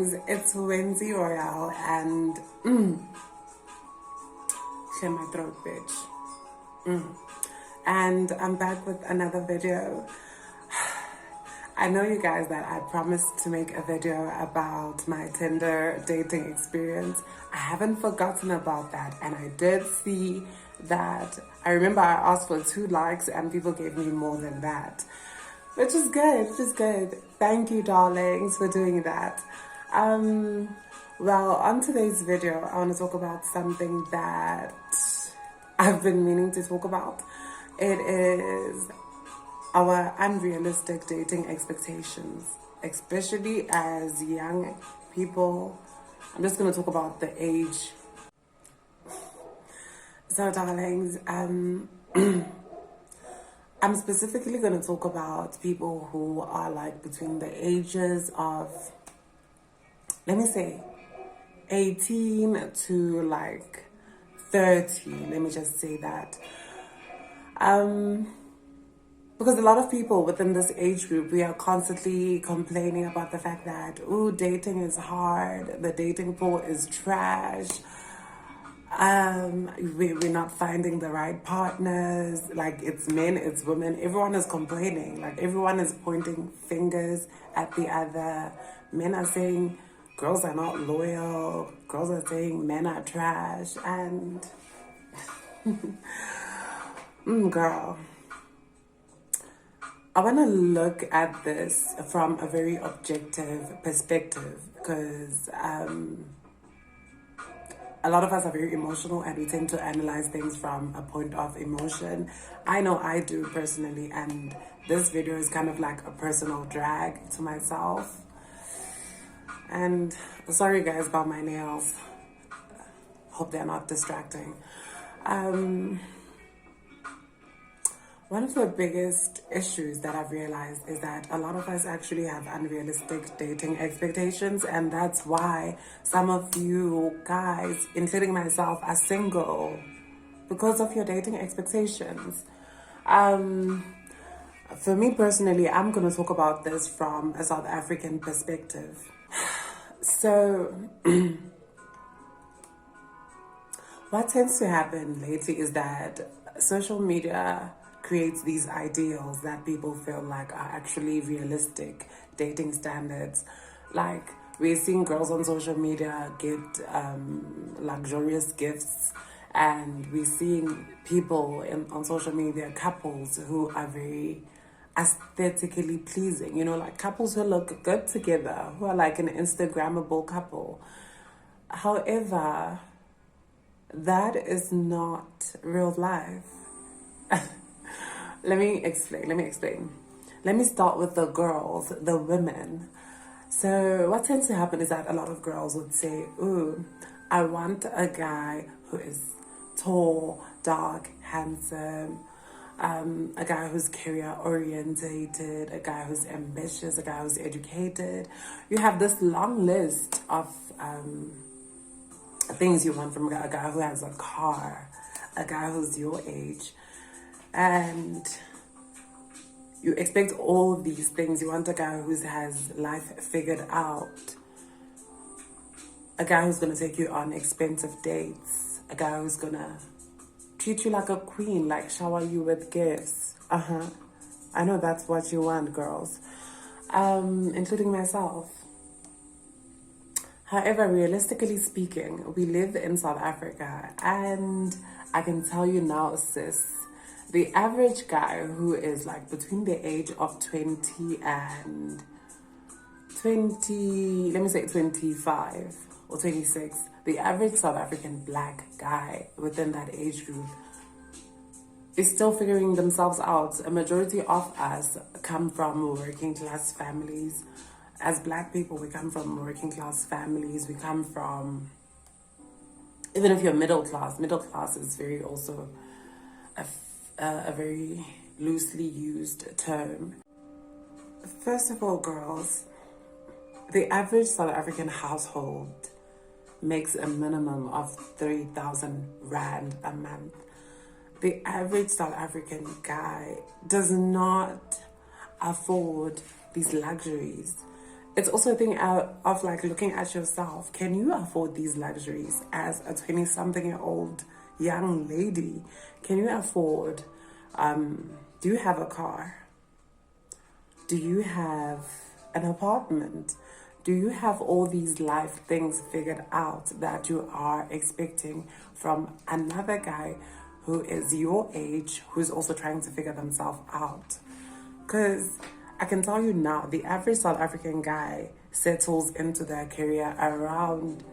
darlings, it's Wednesday Royale and clear my throat, bitch. And I'm back with another video. I know you guys that I promised to make a video about my Tinder dating experience. I haven't forgotten about that, and I did see that. I remember I asked for 2 likes and people gave me more than that, which is good, which is good. Thank you, darlings, for doing that. Well, on today's video, I want to talk about something that I've been meaning to talk about. It is our unrealistic dating expectations, especially as young people. I'm just going to talk about the age. So, darlings, I'm specifically going to talk about people who are like between the ages of, let me say, 18 to like 30. Let me just say that. Because a lot of people within this age group, we are constantly complaining about the fact that, ooh, dating is hard, the dating pool is trash, we're not finding the right partners, like it's men, it's women, everyone is complaining, like everyone is pointing fingers at the other. Men are saying girls are not loyal, girls are saying men are trash, and girl, I want to look at this from a very objective perspective because a lot of us are very emotional and we tend to analyze things from a point of emotion. I know I do personally, and this video is kind of like a personal drag to myself. And sorry guys about my nails. Hope they're not distracting. One of the biggest issues that I've realized is that a lot of us actually have unrealistic dating expectations, and that's why some of you guys, including myself, are single because of your dating expectations. For me personally, I'm going to talk about this from a South African perspective. So, what tends to happen lately is that social media creates these ideals that people feel like are actually realistic dating standards. Like, we're seeing girls on social media get luxurious gifts, and we're seeing people on social media, couples who are very aesthetically pleasing, you know, like couples who look good together, who are like an Instagrammable couple. However, that is not real life. Let me explain. Let me start with the girls, the women. So what tends to happen is that a lot of girls would say, ooh, I want a guy who is tall, dark, handsome, a guy who's career orientated, a guy who's ambitious, a guy who's educated. You have this long list of things you want from a guy who has a car, a guy who's your age. And you expect all these things. You want a guy who has life figured out, a guy who's going to take you on expensive dates, a guy who's going to treat you like a queen, like shower you with gifts. I know that's what you want, girls, including myself. However, realistically speaking, we live in South Africa, and I can tell you now, sis, the average guy who is like between the age of 20 and 20, let me say 25 or 26, the average South African black guy within that age group is still figuring themselves out. A majority of us come from working class families. As black people, we come from working class families. We come from, even if you're middle class is very also a very loosely used term. First of all, girls, the average South African household makes a minimum of 3,000 Rand a month. The average South African guy does not afford these luxuries. it's also a thing of like looking at yourself. Can you afford these luxuries as a 20-something-year-old young lady? Can you afford, do you have a car? Do you have an apartment? Do you have all these life things figured out that you are expecting from another guy who is your age, who's also trying to figure themselves out? Because I can tell you now, the average South African guy settles into their career around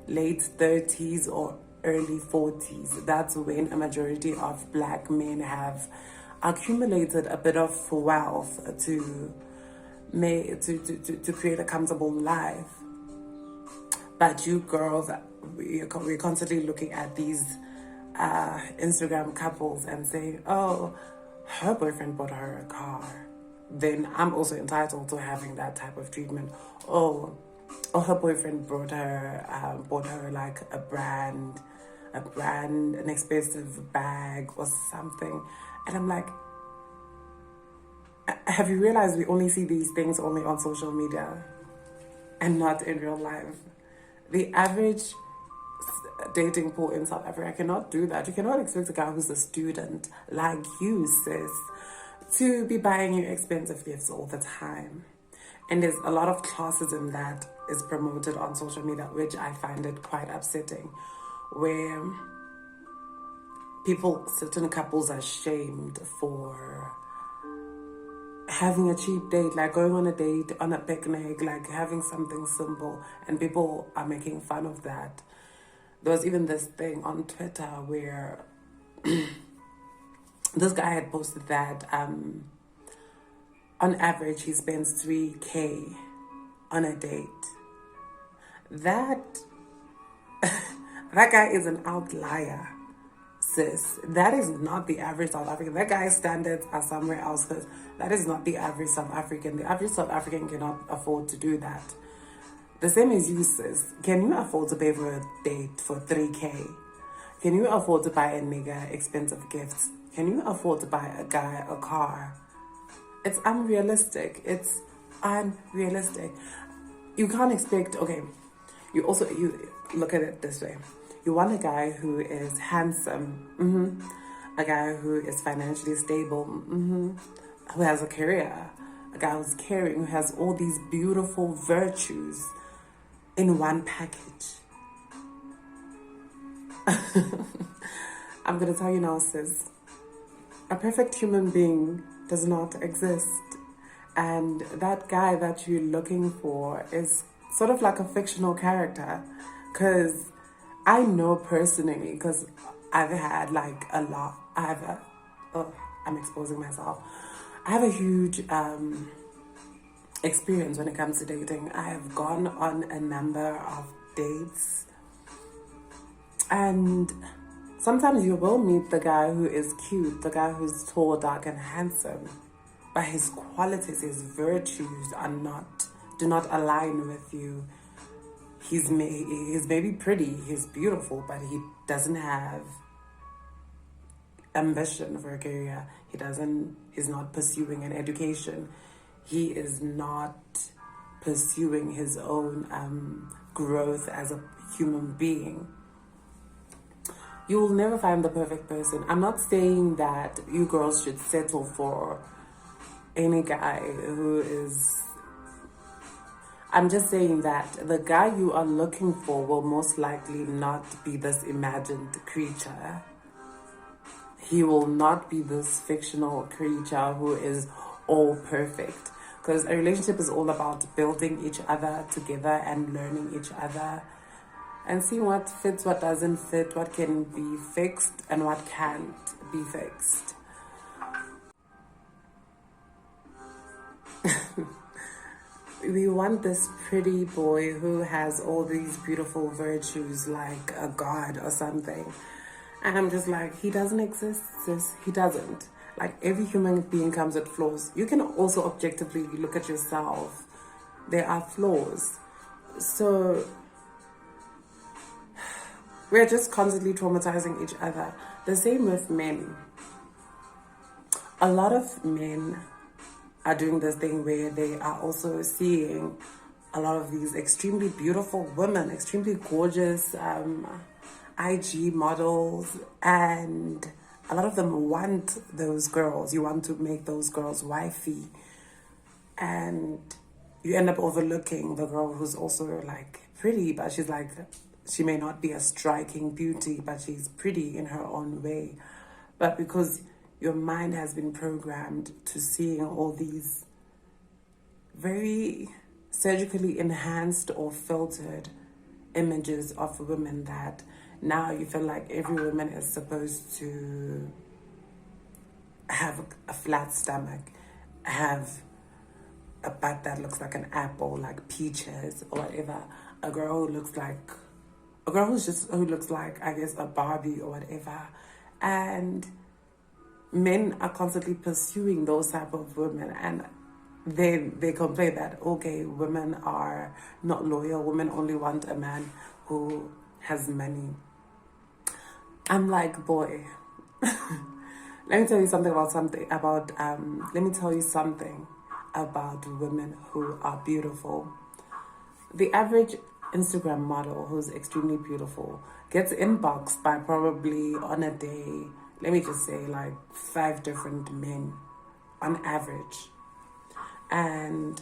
late 30s or early 40s. That's when a majority of black men have accumulated a bit of wealth to create a comfortable life. But you girls, we're constantly looking at these Instagram couples and saying, oh, her boyfriend bought her a car, then I'm also entitled to having that type of treatment. Oh, her boyfriend bought her like an expensive bag or something. And I'm like, have you realized we only see these things only on social media and not in real life? The average dating pool in South Africa cannot do that. You cannot expect a guy who's a student like you, sis, to be buying you expensive gifts all the time. And there's a lot of classism that is promoted on social media, which I find it quite upsetting, where certain couples are shamed for having a cheap date, like going on a date, on a picnic, like having something simple, and people are making fun of that. There was even this thing on Twitter where this guy had posted that on average he spends 3K on a date. That guy is an outlier, sis. That is not the average South African. That guy's standards are somewhere else, because that is not the average South African. The average South African cannot afford to do that. The same as you, sis. Can you afford to pay for a date for 3K? Can you afford to buy a nigga expensive gifts? Can you afford to buy a guy a car? It's unrealistic. It's unrealistic. You can't expect, okay, you look at it this way. You want a guy who is handsome, a guy who is financially stable, who has a career, a guy who's caring, who has all these beautiful virtues in one package. I'm going to tell you now, sis. A perfect human being does not exist. And that guy that you're looking for is sort of like a fictional character. Because I know personally, because I've had like a lot, I'm exposing myself. I have a huge experience when it comes to dating. I have gone on a number of dates, and sometimes you will meet the guy who is cute, the guy who's tall, dark, and handsome, but his qualities, his virtues do not align with you. He's maybe pretty, he's beautiful, but he doesn't have ambition for a career. He's not pursuing an education. He is not pursuing his own growth as a human being. You will never find the perfect person. I'm not saying that you girls should settle for any guy who is... I'm just saying that the guy you are looking for will most likely not be this imagined creature. He will not be this fictional creature who is all perfect. Because a relationship is all about building each other together and learning each other and seeing what fits, what doesn't fit, what can be fixed and what can't be fixed. We want this pretty boy who has all these beautiful virtues like a god or something. And I'm just like, he doesn't exist, sis. He doesn't. Like, every human being comes with flaws. You can also objectively look at yourself. There are flaws. So we're just constantly traumatizing each other. The same with men. A lot of men are doing this thing where they are also seeing a lot of these extremely beautiful women, extremely gorgeous IG models, and a lot of them want those girls. You want to make those girls wifey, and you end up overlooking the girl who's also like pretty, but she's like, she may not be a striking beauty, but she's pretty in her own way. But because your mind has been programmed to seeing all these very surgically enhanced or filtered images of women, that now you feel like every woman is supposed to have a flat stomach, have a butt that looks like an apple, like peaches or whatever. A girl who looks like, I guess, a Barbie or whatever. And men are constantly pursuing those type of women, and they complain that, okay, women are not loyal, women only want a man who has money. I'm like, boy, let me tell you something about women who are beautiful. The average Instagram model who's extremely beautiful gets inboxed by probably on a day, let me just say, like 5 different men on average. And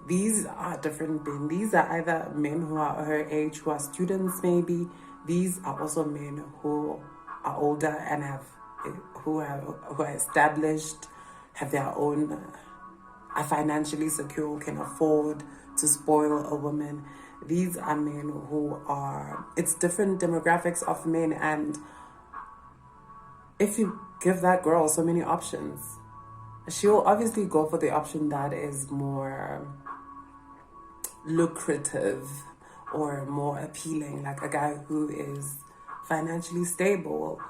these are different men. These are either men who are her age, who are students maybe. These are also men who are older and who are established, have their own, are financially secure, can afford to spoil a woman. These are men who are, it's different demographics of men, and if you give that girl so many options, she'll obviously go for the option that is more lucrative or more appealing, like a guy who is financially stable.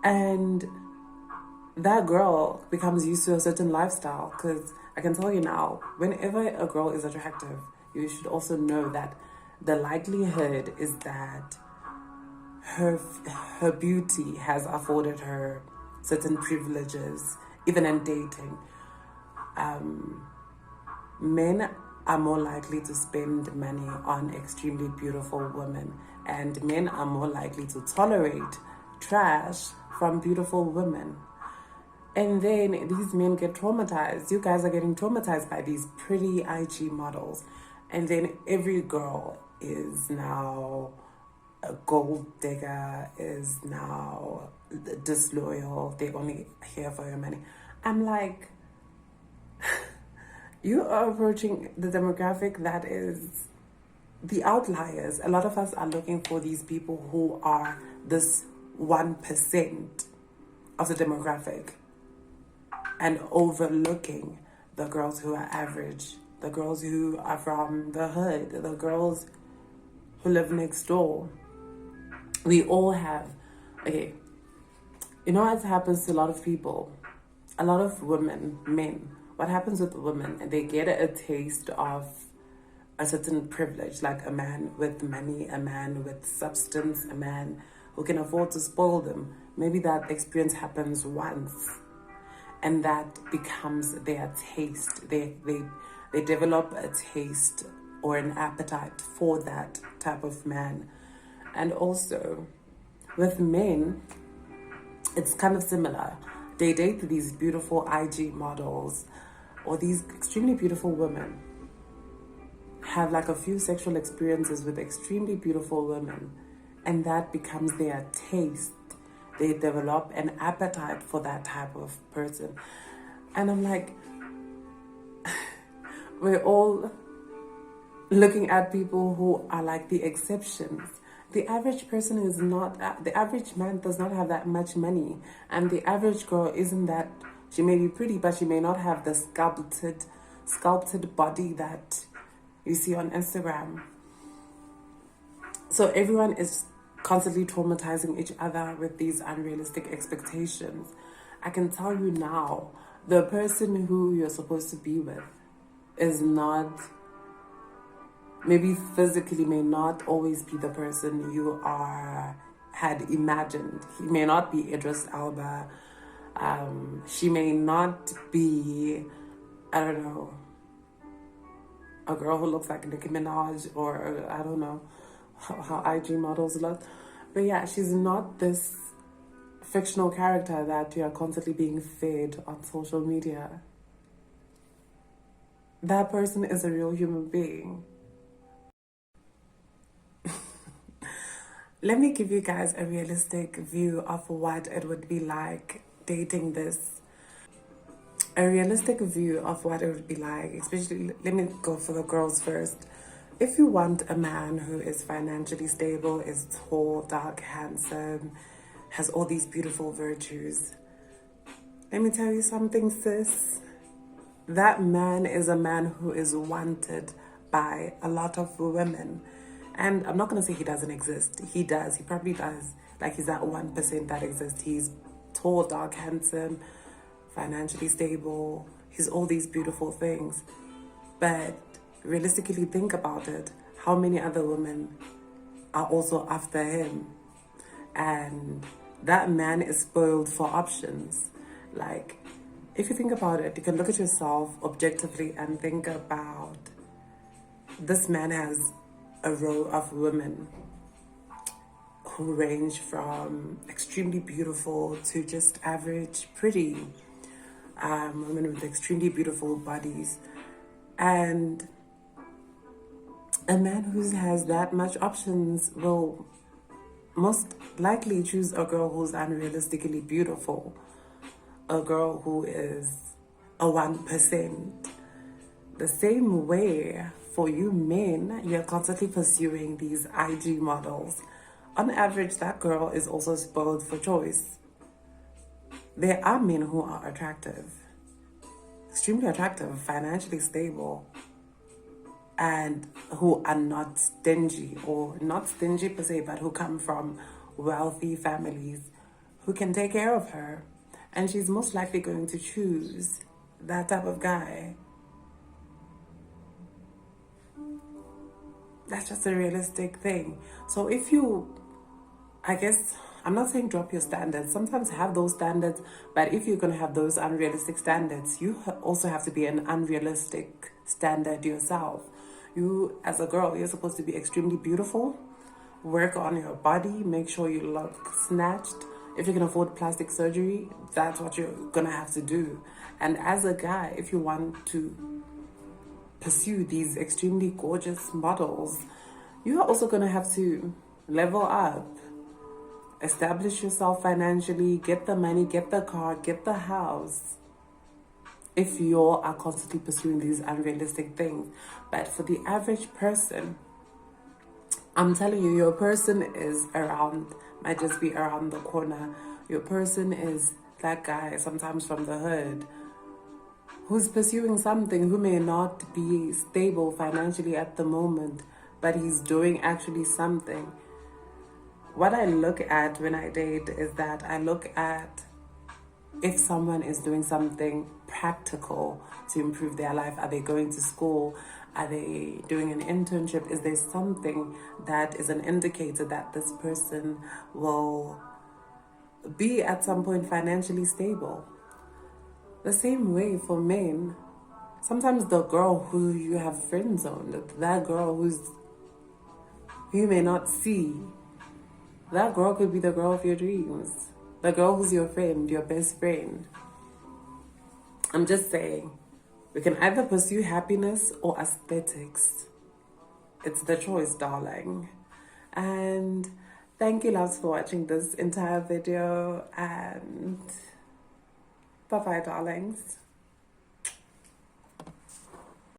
And that girl becomes used to a certain lifestyle, because I can tell you now, whenever a girl is attractive, you should also know that the likelihood is that her beauty has afforded her certain privileges, even in dating. Men are more likely to spend money on extremely beautiful women, and men are more likely to tolerate trash from beautiful women. And then these men get traumatized. You guys are getting traumatized by these pretty IG models. And then every girl is now a gold digger, is now disloyal. They only here for your money. I'm like, you are approaching the demographic that is the outliers. A lot of us are looking for these people who are this 1% of the demographic, and overlooking the girls who are average, the girls who are from the hood, the girls who live next door. We all have, okay, you know what happens to a lot of people, a lot of women, men, what happens with women, they get a taste of a certain privilege, like a man with money, a man with substance, a man who can afford to spoil them. Maybe that experience happens once, and that becomes their taste. They develop a taste or an appetite for that type of man. And also, with men, it's kind of similar. They date these beautiful IG models or these extremely beautiful women, have like a few sexual experiences with extremely beautiful women, and that becomes their taste. They develop an appetite for that type of person. And I'm like, we're all looking at people who are like the exceptions. The average person is not, the average man does not have that much money. And the average girl isn't that, she may be pretty, but she may not have the sculpted body that you see on Instagram. So everyone is constantly traumatizing each other with these unrealistic expectations. I can tell you now, the person who you're supposed to be with is not, maybe physically may not always be the person you had imagined. He may not be Idris Elba. She may not be, I don't know, a girl who looks like Nicki Minaj, or I don't know how IG models look. But yeah, she's not this fictional character that you are constantly being fed on social media. That person is a real human being. Let me give you guys a realistic view of what it would be like dating this. A realistic view of what it would be like, especially, let me go for the girls first. If you want a man who is financially stable, is tall, dark, handsome, has all these beautiful virtues, let me tell you something, sis. That man is a man who is wanted by a lot of women. And I'm not going to say he doesn't exist. He does. He probably does. Like, he's that 1% that exists. He's tall, dark, handsome, financially stable. He's all these beautiful things. But realistically, think about it. How many other women are also after him? And that man is spoiled for options. Like, if you think about it, you can look at yourself objectively and think about this man has a row of women who range from extremely beautiful to just average pretty, women with extremely beautiful bodies. And a man who has that much options will most likely choose a girl who's unrealistically beautiful, a girl who is a 1%. The same way for you men, you're constantly pursuing these IG models. On average, that girl is also spoiled for choice. There are men who are attractive, extremely attractive, financially stable, and who are not stingy, or not stingy per se, but who come from wealthy families who can take care of her. And she's most likely going to choose that type of guy. That's just a realistic thing. So if you, I guess, I'm not saying drop your standards. Sometimes have those standards, but if you're going to have those unrealistic standards, you also have to be an unrealistic standard yourself. You, as a girl, you're supposed to be extremely beautiful, work on your body, make sure you look snatched. If you can afford plastic surgery, that's what you're going to have to do. And as a guy, if you want to pursue these extremely gorgeous models, you are also going to have to level up, establish yourself financially, get the money, get the car, get the house, if you are constantly pursuing these unrealistic things. But for the average person, I'm telling you, your person is around, might just be around the corner. Your person is that guy, sometimes from the hood, who's pursuing something, who may not be stable financially at the moment, but he's doing actually something. What I look at when I date is that I look at if someone is doing something practical to improve their life. Are they going to school? Are they doing an internship? Is there something that is an indicator that this person will be at some point financially stable? The same way for men. Sometimes the girl who you have friend zoned, that girl who you may not see, that girl could be the girl of your dreams. The girl who's your friend, your best friend. I'm just saying, we can either pursue happiness or aesthetics. It's the choice, darling. And thank you, loves, for watching this entire video. And bye-bye, darlings.